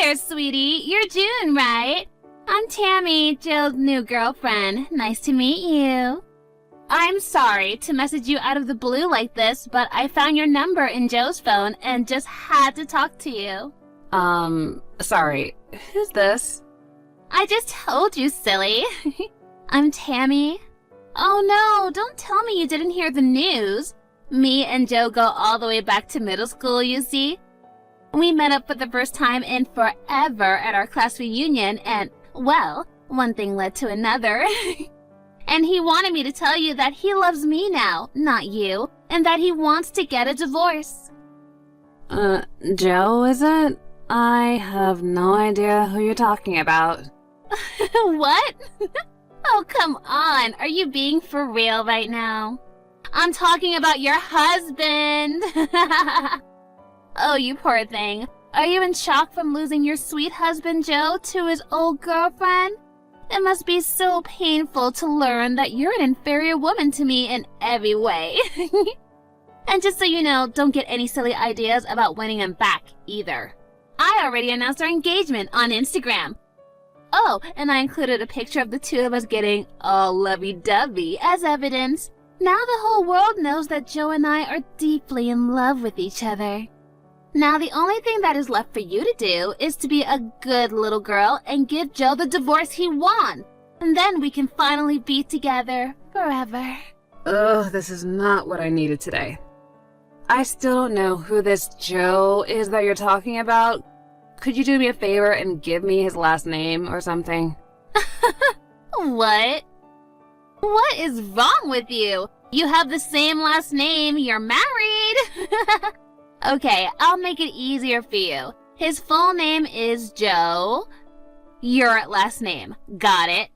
there, sweetie. You're June, right? I'm Tammy, Joe's new girlfriend. Nice to meet you. I'm sorry to message you out of the blue like this, but I found your number in Joe's phone and just had to talk to you. Sorry. Who's this? I just told you, silly. I'm Tammy. Oh no, don't tell me you didn't hear the news. Me and Joe go all the way back to middle school, you see. We met up for the first time in forever at our class reunion and, well, one thing led to another. And he wanted me to tell you that he loves me now, not you, and that he wants to get a divorce. Joe, is it? I have no idea who you're talking about. What? Oh, come on. Are you being for real right now? I'm talking about your husband. Oh, you poor thing. Are you in shock from losing your sweet husband, Joe, to his old girlfriend? It must be so painful to learn that you're an inferior woman to me in every way. And just so you know, don't get any silly ideas about winning him back, either. I already announced our engagement on Instagram. Oh, and I included a picture of the two of us getting all lovey-dovey as evidence. Now the whole world knows that Joe and I are deeply in love with each other. Now the only thing that is left for you to do is to be a good little girl and give Joe the divorce he wants. And then we can finally be together forever. Ugh, this is not what I needed today. I still don't know who this Joe is that you're talking about. Could you do me a favor and give me his last name or something? What? What is wrong with you? You have the same last name. You're married. Okay, I'll make it easier for you. His full name is Joe. Your last name. Got it?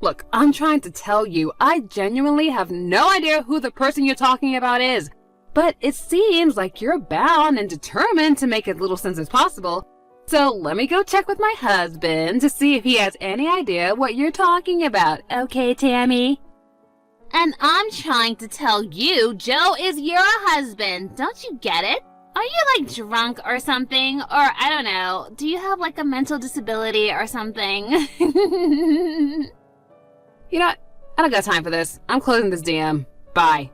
Look, I'm trying to tell you, I genuinely have no idea who the person you're talking about is. But it seems like you're bound and determined to make as little sense as possible. So let me go check with my husband to see if he has any idea what you're talking about. Okay, Tammy? And I'm trying to tell you Joe is your husband. Don't you get it? Are you like drunk or something? Or I don't know, do you have like a mental disability or something? You know, I don't got time for this. I'm closing this DM. Bye.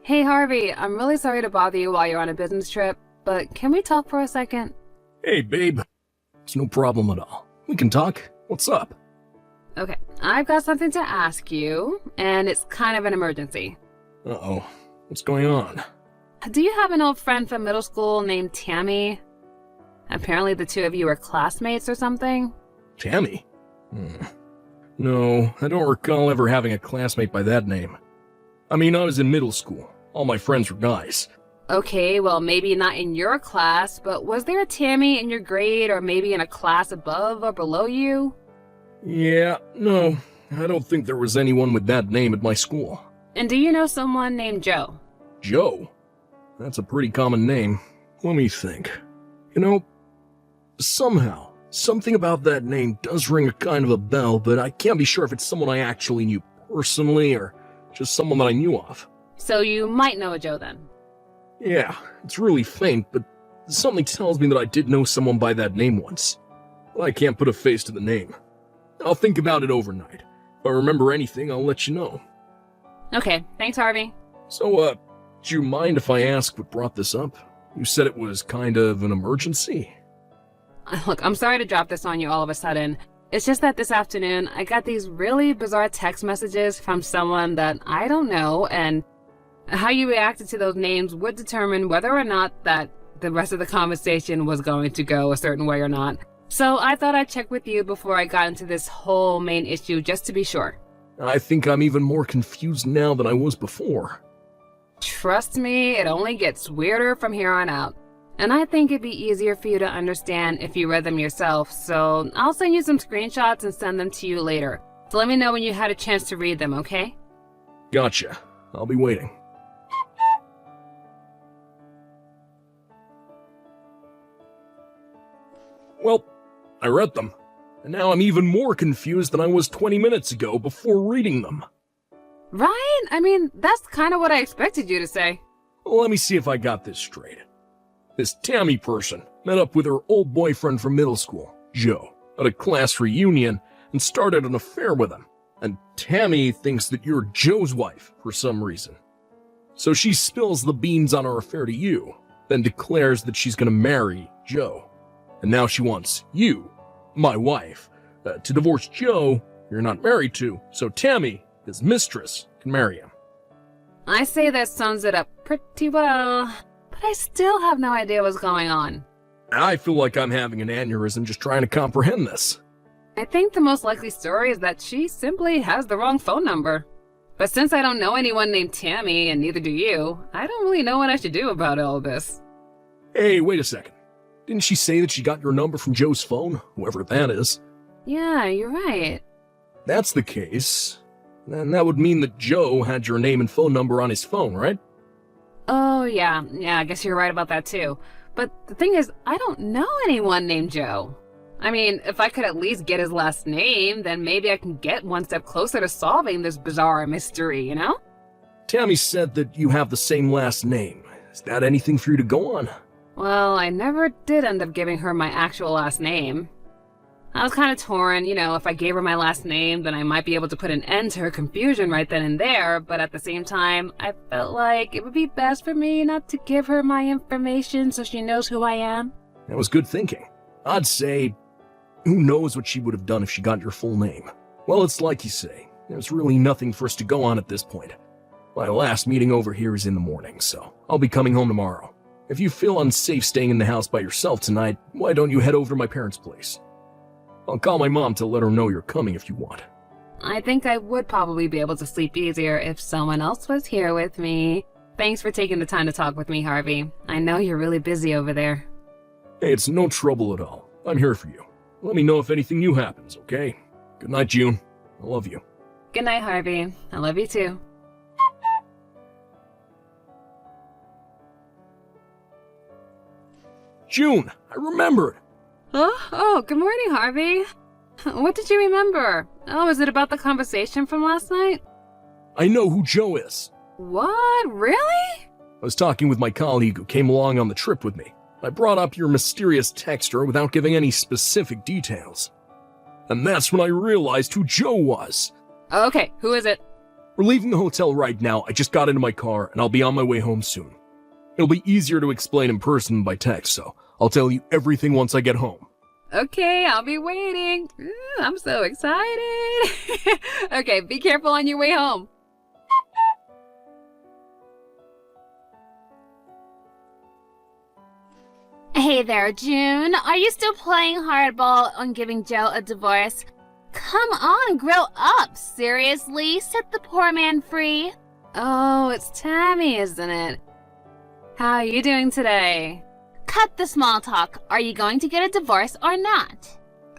Hey Harvey, I'm really sorry to bother you while you're on a business trip, but can we talk for a second? Hey babe, it's no problem at all. We can talk. What's up? Okay, I've got something to ask you, and it's kind of an emergency. Uh-oh, what's going on? Do you have an old friend from middle school named Tammy? Apparently the two of you were classmates or something? Tammy? No, I don't recall ever having a classmate by that name. I mean, I was in middle school. All my friends were guys. Okay, well maybe not in your class, but was there a Tammy in your grade or maybe in a class above or below you? Yeah, no, I don't think there was anyone with that name at my school. And do you know someone named Joe? Joe? That's a pretty common name. Let me think. You know, somehow, something about that name does ring a kind of a bell, but I can't be sure if it's someone I actually knew personally or just someone that I knew of. So you might know a Joe then? Yeah, it's really faint, but something tells me that I did know someone by that name once. But I can't put a face to the name. I'll think about it overnight. If I remember anything, I'll let you know. Okay, thanks Harvey. So, do you mind if I ask what brought this up? You said it was kind of an emergency. Look, I'm sorry to drop this on you all of a sudden. It's just that this afternoon, I got these really bizarre text messages from someone that I don't know, and how you reacted to those names would determine whether or not that the rest of the conversation was going to go a certain way or not. So I thought I'd check with you before I got into this whole main issue, just to be sure. I think I'm even more confused now than I was before. Trust me, it only gets weirder from here on out. And I think it'd be easier for you to understand if you read them yourself, so I'll send you some screenshots and send them to you later. So let me know when you had a chance to read them, okay? Gotcha. I'll be waiting. Well, I read them, and now I'm even more confused than I was 20 minutes ago before reading them. Right? I mean, that's kind of what I expected you to say. Let me see if I got this straight. This Tammy person met up with her old boyfriend from middle school, Joe, at a class reunion and started an affair with him. And Tammy thinks that you're Joe's wife for some reason. So she spills the beans on her affair to you, then declares that she's gonna marry Joe. And now she wants you, my wife, to divorce Joe you're not married to, so Tammy, his mistress, can marry him. I say that sums it up pretty well, but I still have no idea what's going on. I feel like I'm having an aneurysm just trying to comprehend this. I think the most likely story is that she simply has the wrong phone number. But since I don't know anyone named Tammy, and neither do you, I don't really know what I should do about all of this. Hey, wait a second. Didn't she say that she got your number from Joe's phone, whoever that is? Yeah, you're right. That's the case. Then that would mean that Joe had your name and phone number on his phone, right? Oh, yeah, I guess you're right about that too. But the thing is, I don't know anyone named Joe. I mean, if I could at least get his last name, then maybe I can get one step closer to solving this bizarre mystery, you know? Tammy said that you have the same last name. Is that anything for you to go on? Well, I never did end up giving her my actual last name. I was kind of torn, if I gave her my last name, then I might be able to put an end to her confusion right then and there, but at the same time, I felt like it would be best for me not to give her my information so she knows who I am. That was good thinking. I'd say, who knows what she would have done if she got your full name? Well, it's like you say, there's really nothing for us to go on at this point. My last meeting over here is in the morning, so I'll be coming home tomorrow. If you feel unsafe staying in the house by yourself tonight, why don't you head over to my parents' place? I'll call my mom to let her know you're coming if you want. I think I would probably be able to sleep easier if someone else was here with me. Thanks for taking the time to talk with me, Harvey. I know you're really busy over there. Hey, it's no trouble at all. I'm here for you. Let me know if anything new happens, okay? Good night, June. I love you. Good night, Harvey. I love you too. June, I remembered. Oh, good morning, Harvey. What did you remember? Oh, is it about the conversation from last night? I know who Joe is. What? Really? I was talking with my colleague who came along on the trip with me. I brought up your mysterious texter without giving any specific details. And that's when I realized who Joe was. Okay, who is it? We're leaving the hotel right now. I just got into my car and I'll be on my way home soon. It'll be easier to explain in person than by text, so I'll tell you everything once I get home. Okay, I'll be waiting. Ooh, I'm so excited. Okay, be careful on your way home. Hey there, June. Are you still playing hardball on giving Joe a divorce? Come on, grow up. Seriously, set the poor man free. Oh, it's Tammy, isn't it? How are you doing today? Cut the small talk. Are you going to get a divorce or not?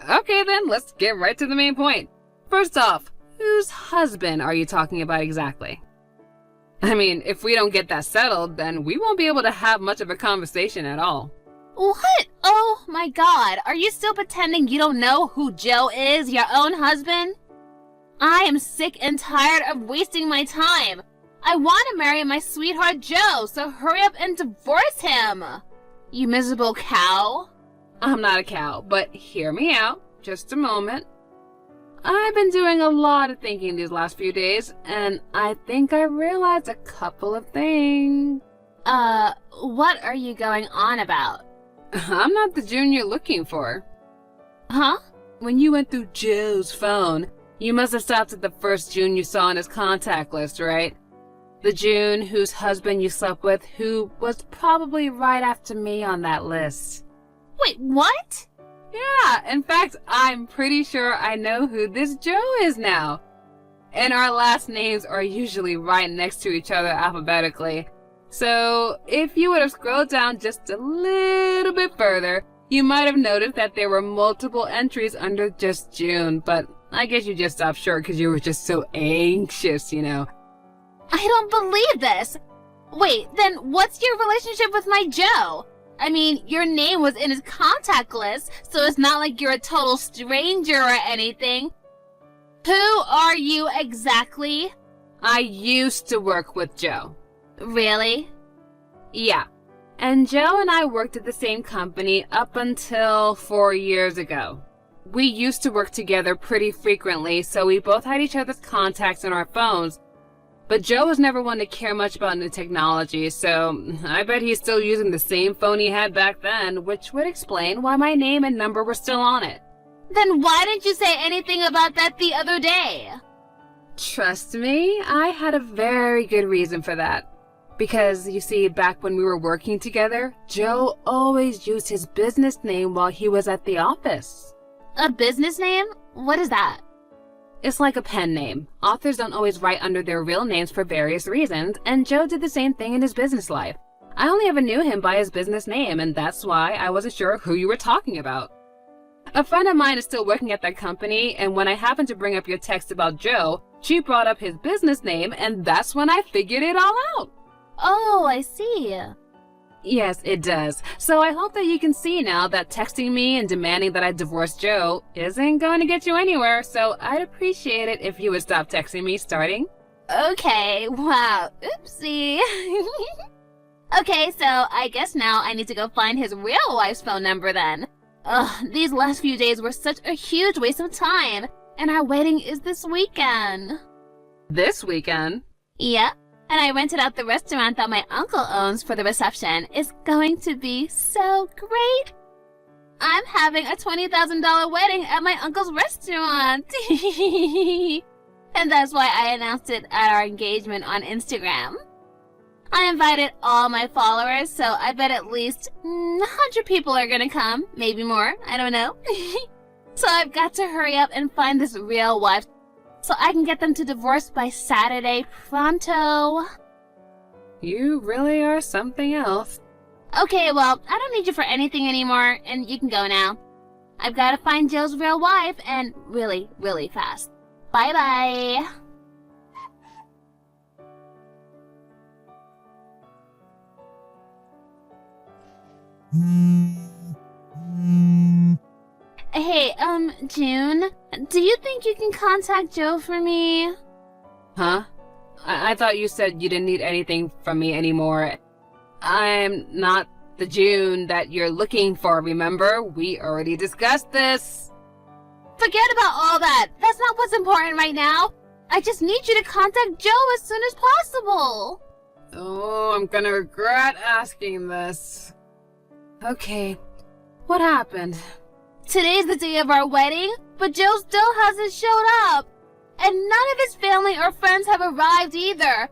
Okay then, let's get right to the main point. First off, whose husband are you talking about exactly? I mean, if we don't get that settled, then we won't be able to have much of a conversation at all. What? Oh my God. Are you still pretending you don't know who Joe is, your own husband? I am sick and tired of wasting my time. I want to marry my sweetheart Joe, so hurry up and divorce him. You miserable cow. I'm not a cow, but hear me out. Just a moment. I've been doing a lot of thinking these last few days, and I think I realized a couple of things. What are you going on about? I'm not the June you're looking for. Huh? When you went through Joe's phone, you must have stopped at the first June you saw on his contact list, right? The June whose husband you slept with, who was probably right after me on that list. Wait, what? Yeah, in fact, I'm pretty sure I know who this Joe is now. And our last names are usually right next to each other alphabetically. So, if you would have scrolled down just a little bit further, you might have noticed that there were multiple entries under just June, but I guess you just stopped short because you were just so anxious, I don't believe this. Wait, then what's your relationship with my Joe? I mean, your name was in his contact list, so it's not like you're a total stranger or anything. Who are you exactly? I used to work with Joe. Really? Yeah. And Joe and I worked at the same company up until 4 years ago. We used to work together pretty frequently, so we both had each other's contacts on our phones. But Joe was never one to care much about new technology, so I bet he's still using the same phone he had back then, which would explain why my name and number were still on it. Then why didn't you say anything about that the other day? Trust me, I had a very good reason for that. Because, you see, back when we were working together, Joe always used his business name while he was at the office. A business name? What is that? It's like a pen name. Authors don't always write under their real names for various reasons, and Joe did the same thing in his business life. I only ever knew him by his business name, and that's why I wasn't sure who you were talking about. A friend of mine is still working at that company, and when I happened to bring up your text about Joe, she brought up his business name, and that's when I figured it all out. Oh, I see. Yes, it does. So I hope that you can see now that texting me and demanding that I divorce Joe isn't going to get you anywhere, so I'd appreciate it if you would stop texting me starting. Okay, wow, oopsie. Okay, so I guess now I need to go find his real wife's phone number then. Ugh, these last few days were such a huge waste of time, and our wedding is this weekend. This weekend? Yep. And I rented out the restaurant that my uncle owns for the reception. It's going to be so great. I'm having a $20,000 wedding at my uncle's restaurant. And that's why I announced it at our engagement on Instagram. I invited all my followers, so I bet at least 100 people are gonna come. Maybe more, I don't know. So I've got to hurry up and find this real wife so I can get them to divorce by Saturday pronto. You really are something else. Okay, well, I don't need you for anything anymore, and you can go now. I've got to find Joe's real wife, and really, really fast. Bye-bye. Hey, June, do you think you can contact Joe for me? Huh? I thought you said you didn't need anything from me anymore. I'm not the June that you're looking for, remember? We already discussed this. Forget about all that. That's not what's important right now. I just need you to contact Joe as soon as possible. Oh, I'm gonna regret asking this. Okay, what happened? Today's the day of our wedding, but Joe still hasn't showed up. And none of his family or friends have arrived either.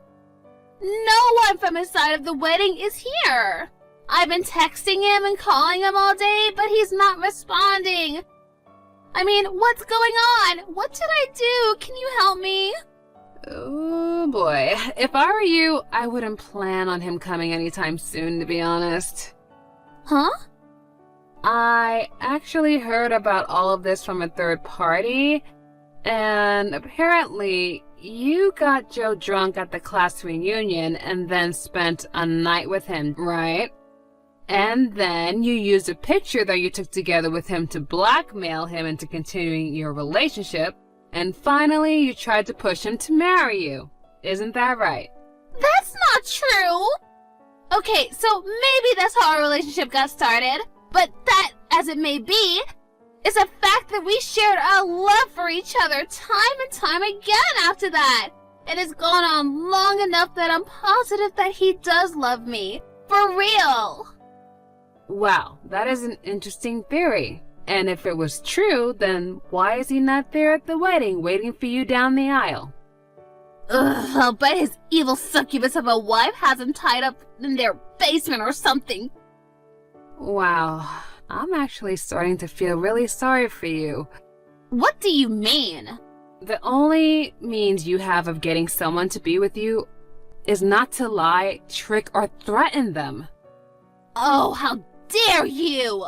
No one from his side of the wedding is here. I've been texting him and calling him all day, but he's not responding. I mean, what's going on? What should I do? Can you help me? Oh boy, if I were you, I wouldn't plan on him coming anytime soon, to be honest. Huh? I actually heard about all of this from a third party, and apparently you got Joe drunk at the class reunion and then spent a night with him, right? And then you used a picture that you took together with him to blackmail him into continuing your relationship, and finally you tried to push him to marry you. Isn't that right? That's not true! Okay, so maybe that's how our relationship got started. But that, as it may be, is a fact that we shared our love for each other time and time again after that. It has gone on long enough that I'm positive that he does love me. For real. Wow, that is an interesting theory. And if it was true, then why is he not there at the wedding waiting for you down the aisle? Ugh, I'll bet his evil succubus of a wife has him tied up in their basement or something. Wow, I'm actually starting to feel really sorry for you. What do you mean? The only means you have of getting someone to be with you is not to lie, trick, or threaten them. Oh, how dare you!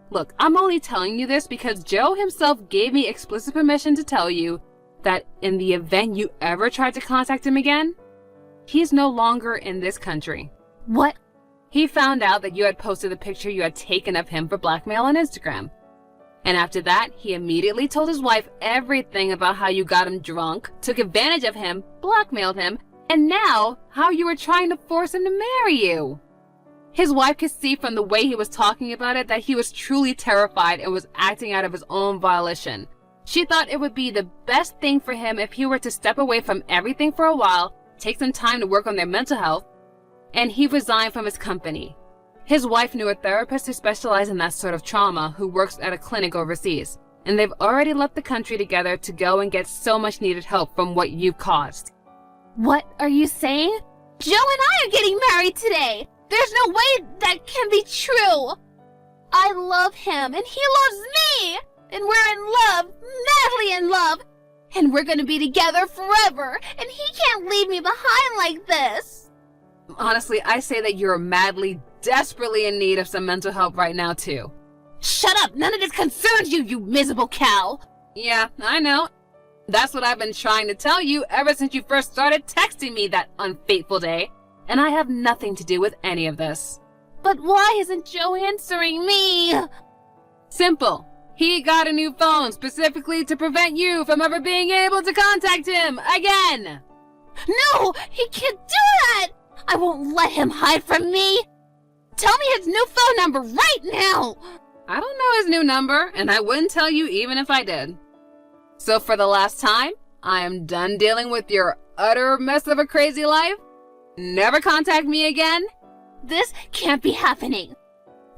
Look, I'm only telling you this because Joe himself gave me explicit permission to tell you that in the event you ever tried to contact him again, he's no longer in this country. What? He found out that you had posted the picture you had taken of him for blackmail on Instagram. And after that, he immediately told his wife everything about how you got him drunk, took advantage of him, blackmailed him, and now how you were trying to force him to marry you. His wife could see from the way he was talking about it that he was truly terrified and was acting out of his own volition. She thought it would be the best thing for him if he were to step away from everything for a while, take some time to work on their mental health, and he resigned from his company. His wife knew a therapist who specialized in that sort of trauma who works at a clinic overseas, and they've already left the country together to go and get so much needed help from what you've caused. What are you saying? Joe and I are getting married today! There's no way that can be true! I love him, and he loves me! And we're in love, madly in love! And we're gonna be together forever, and he can't leave me behind like this! Honestly, I say that you're madly, desperately in need of some mental help right now, too. Shut up! None of this concerns you, you miserable cow! Yeah, I know. That's what I've been trying to tell you ever since you first started texting me that unfateful day. And I have nothing to do with any of this. But why isn't Joe answering me? Simple. He got a new phone specifically to prevent you from ever being able to contact him again. No, he can't do that! I won't let him hide from me! Tell me his new phone number right now! I don't know his new number, and I wouldn't tell you even if I did. So for the last time, I am done dealing with your utter mess of a crazy life. Never contact me again. This can't be happening.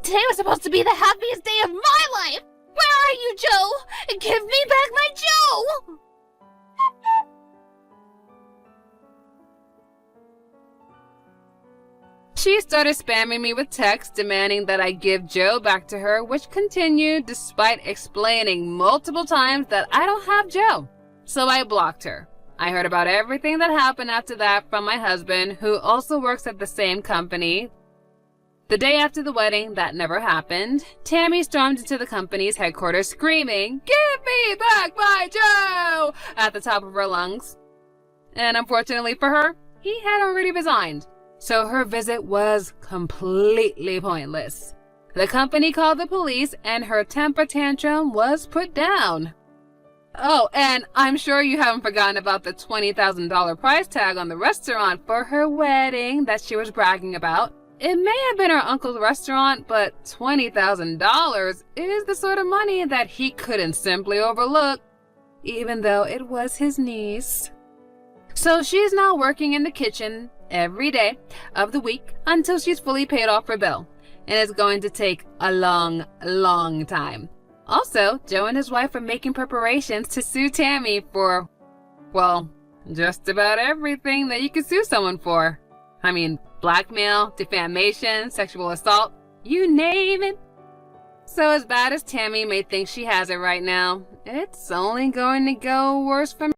Today was supposed to be the happiest day of my life! Where are you, Joe? Give me back my Joe! She started spamming me with texts demanding that I give Joe back to her, which continued despite explaining multiple times that I don't have Joe. So I blocked her. I heard about everything that happened after that from my husband, who also works at the same company. The day after the wedding, that never happened, Tammy stormed into the company's headquarters screaming, "Give me back my Joe!" at the top of her lungs. And unfortunately for her, he had already resigned. So her visit was completely pointless. The company called the police and her temper tantrum was put down. Oh, and I'm sure you haven't forgotten about the $20,000 price tag on the restaurant for her wedding that she was bragging about. It may have been her uncle's restaurant, but $20,000 is the sort of money that he couldn't simply overlook, even though it was his niece. So she's now working in the kitchen every day of the week until she's fully paid off her bill. And it's going to take a long, long time. Also, Joe and his wife are making preparations to sue Tammy for, well, just about everything that you could sue someone for. I mean, blackmail, defamation, sexual assault, you name it. So as bad as Tammy may think she has it right now, it's only going to go worse from